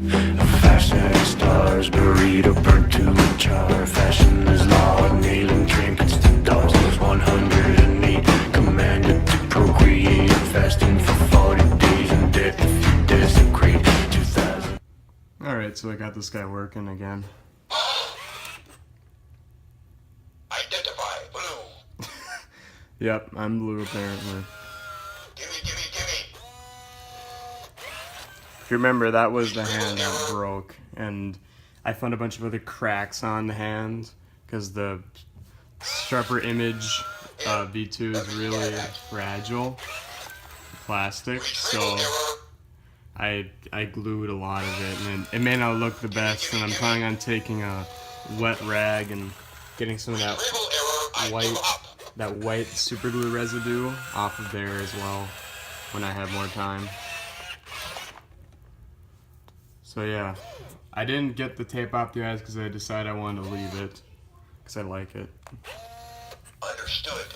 Fashion stars, burrito burnt to a char. Fashion is law, nailing trinkets to dolls. 108 commanded to procreate. Fasting for 40 days and death if you desecrate. 2000. Alright, so I got this guy working again. Identify blue. Yep, I'm blue apparently. Gimme. If you remember, that was the hand that broke, and I found a bunch of other cracks on the hand because the sharper image V2 is really fragile plastic, so I glued a lot of it, and it may not look the best, and I'm planning on taking a wet rag and getting some of that white super glue residue off of there as well when I have more time. So yeah, I didn't get the tape off the eyes because I decided I wanted to leave it because I like it. Understood.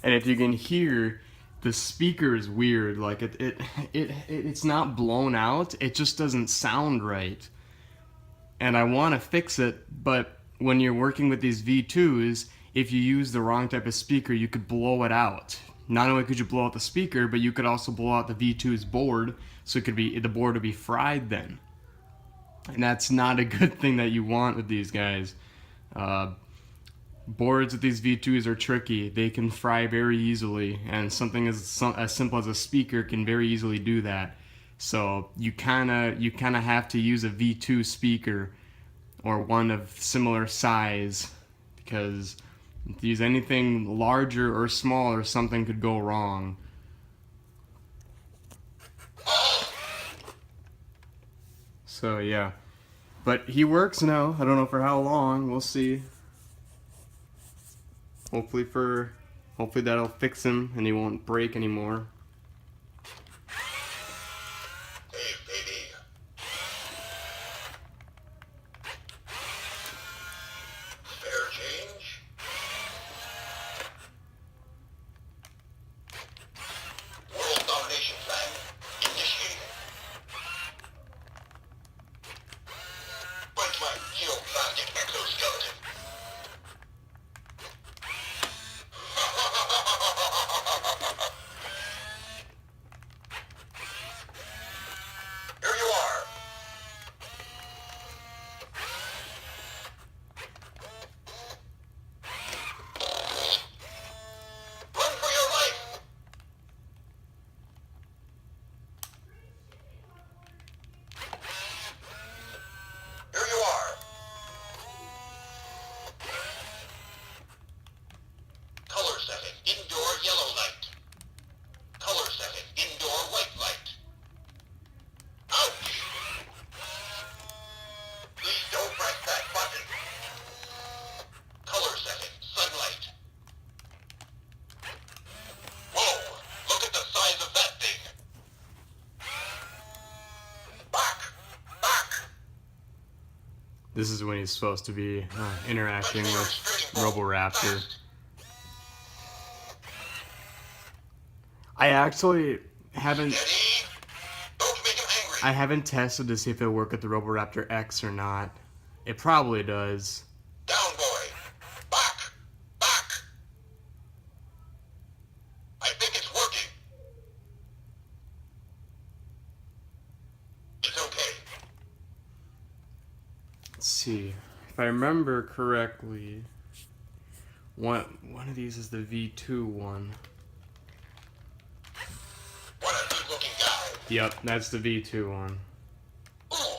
And if you can hear, the speaker is weird. Like it's not blown out. It just doesn't sound right. And I want to fix it, but when you're working with these V2s, if you use the wrong type of speaker, you could blow it out. Not only could you blow out the speaker, but you could also blow out the V2's board, so the board would be fried then. And that's not a good thing that you want with these guys. Boards with these V2s are tricky. They can fry very easily, and something as simple as a speaker can very easily do that. So you kind of have to use a V2 speaker or one of similar size, because if you use anything larger or smaller, something could go wrong. So yeah, but he works now. I don't know for how long. We'll see. Hopefully that'll fix him and he won't break anymore. Hey, baby. Fair change. World domination plan initiated. Where's my geoplastic exoskeleton? Here you are. Run for your life. Here you are. Color setting, indoor yellow light. Color setting, indoor white light. Ouch! Please don't press that button. Color setting, sunlight. Whoa! Look at the size of that thing. Back! This is when he's supposed to be interacting with Roboraptor. I actually haven't Steady. Don't make him angry. I haven't tested to see if it'll work with the Roboraptor X or not. It probably does. Down, boy. Back. I think it's working. It's okay. Let's see. If I remember correctly, one of these is the V2 one. What a good-looking guy. Yep, that's the V2 one. Ooh.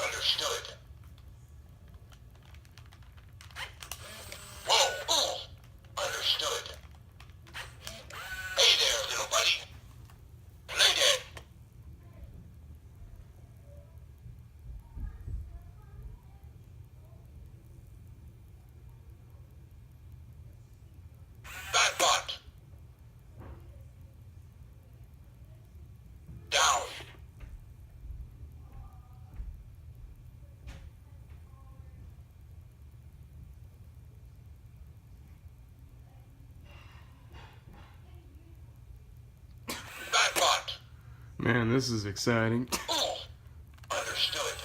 Understood. Whoa. Ooh. Understood. Hey there, little buddy. Man, this is exciting. Ooh. Understood.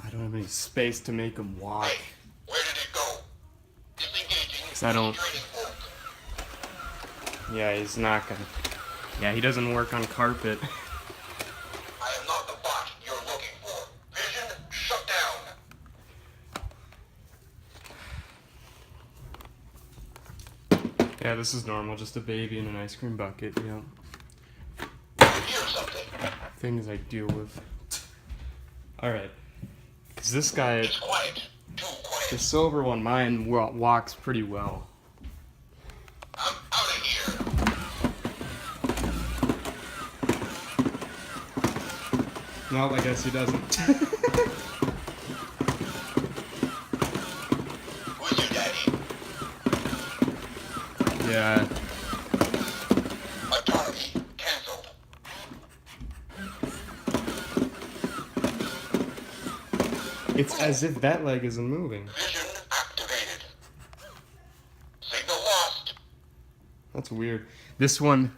I don't have any space to make him walk. Hey, where did it go? Disengaging. 'Cause I don't- Training oak. Yeah, he's not gonna. Yeah, he doesn't work on carpet. I am not the bot you're looking for. Vision shut down. Yeah, this is normal. Just a baby in an ice cream bucket. You know, Here's something. things I deal with. All right, because this guy, It's quiet. Too quiet. the silver one, mine walks pretty well. I'm out of here. No, I guess he doesn't. Who's your daddy? Yeah. Autonomy cancelled. It's as if that leg isn't moving. Vision activated. Signal lost. That's weird. This one's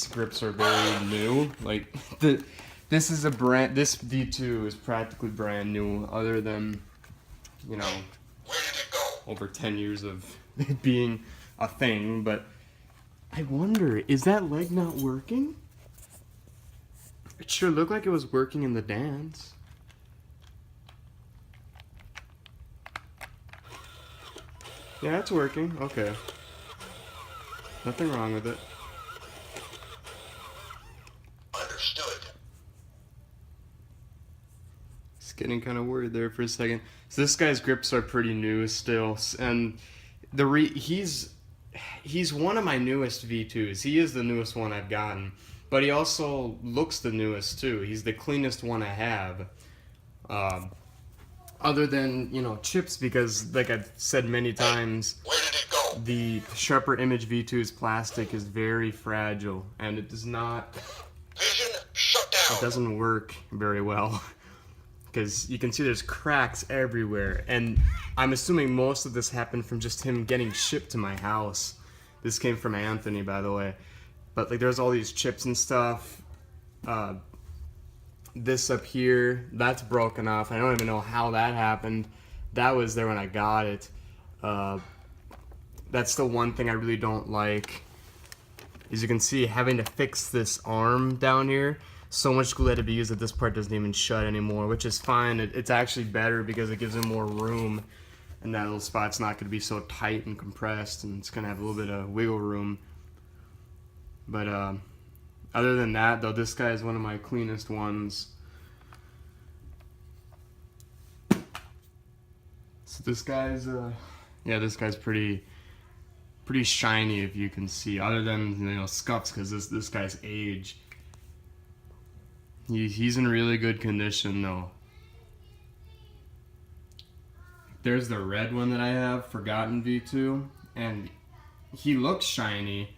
grips are very new. Like this V2 is practically brand new, other than, you know, Where did it go? over 10 years of it being a thing. But I wonder, is that leg not working? It sure looked like it was working in the dance. Yeah, it's working. Okay. Nothing wrong with it. Understood. It's getting kind of worried there for a second. So this guy's grips are pretty new still, and he's one of my newest V2s. He is the newest one I've gotten, but he also looks the newest too. He's the cleanest one I have, other than, you know, chips, because like I've said many times, Where did it go? the Sharper Image V2's plastic is very fragile, and it does not. Vision shut down. It doesn't work very well, because you can see there's cracks everywhere, and I'm assuming most of this happened from just him getting shipped to my house. This came from Anthony, by the way, but like there's all these chips and stuff. This up here, that's broken off. I don't even know how that happened. That was there when I got it. That's the one thing I really don't like. As you can see, having to fix this arm down here, so much glue had to be used that this part doesn't even shut anymore, which is fine. It's actually better because it gives him more room, and that little spot's not going to be so tight and compressed, and it's going to have a little bit of wiggle room. But other than that, though, this guy is one of my cleanest ones. So this guy's, yeah, this guy's pretty shiny, if you can see, other than, you know, scuffs, because this guy's age. He's in really good condition though. There's the red one that I have, Forgotten V2, and he looks shiny,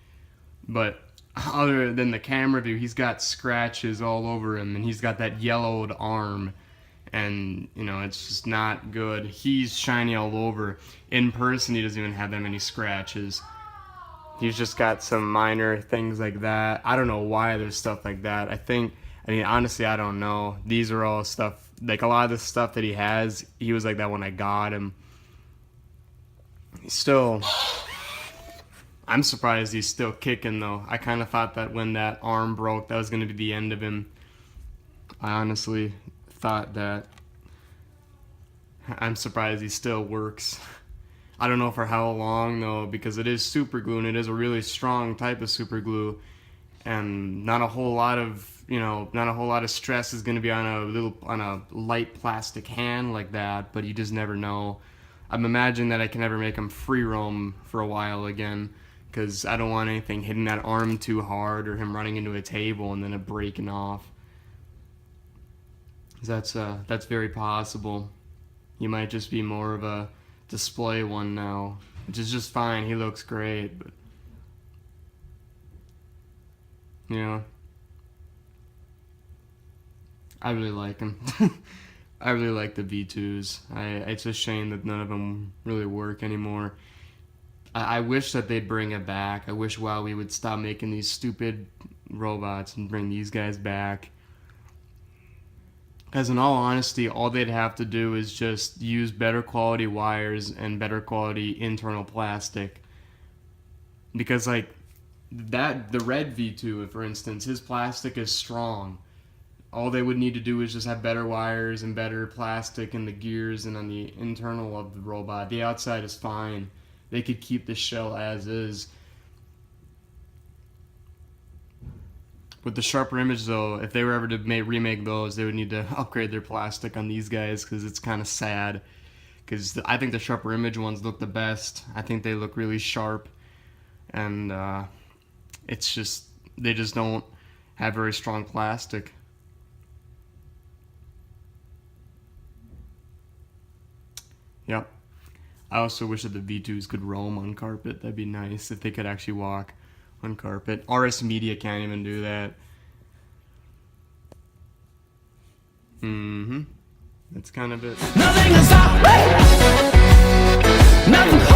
but other than the camera view, he's got scratches all over him, and he's got that yellowed arm, and, you know, it's just not good. He's shiny all over. In person, he doesn't even have that many scratches. He's just got some minor things like that. I don't know why there's stuff like that. I mean, honestly, I don't know. These are all stuff, like a lot of the stuff that he has, he was like that when I got him. He's still, I'm surprised he's still kicking though. I kind of thought that when that arm broke, that was going to be the end of him. I honestly thought that. I'm surprised he still works. I don't know for how long though, because it is super glue, and it is a really strong type of super glue, and not a whole lot of, you know, not a whole lot of stress is going to be on a light plastic hand like that, but you just never know. I'm imagining that I can never make him free roam for a while again, because I don't want anything hitting that arm too hard, or him running into a table and then it breaking off. That's very possible. He might just be more of a display one now, which is just fine. He looks great, but yeah, I really like him. I really like the V2s. It's a shame that none of them really work anymore. I wish that they'd bring it back. I wish WoW would stop making these stupid robots and bring these guys back. As in all honesty, all they'd have to do is just use better quality wires and better quality internal plastic. Because like the red V2, for instance, his plastic is strong. All they would need to do is just have better wires and better plastic in the gears and on the internal of the robot. The outside is fine. They could keep the shell as is. With the sharper image though, if they were ever to remake those, they would need to upgrade their plastic on these guys because it's kind of sad. Because I think the sharper image ones look the best. I think they look really sharp. And it's just, they just don't have very strong plastic. Yep. I also wish that the V2s could roam on carpet. That'd be nice if they could actually walk on carpet. RS Media can't even do that. That's kind of it. Nothing can stop me. Nothing.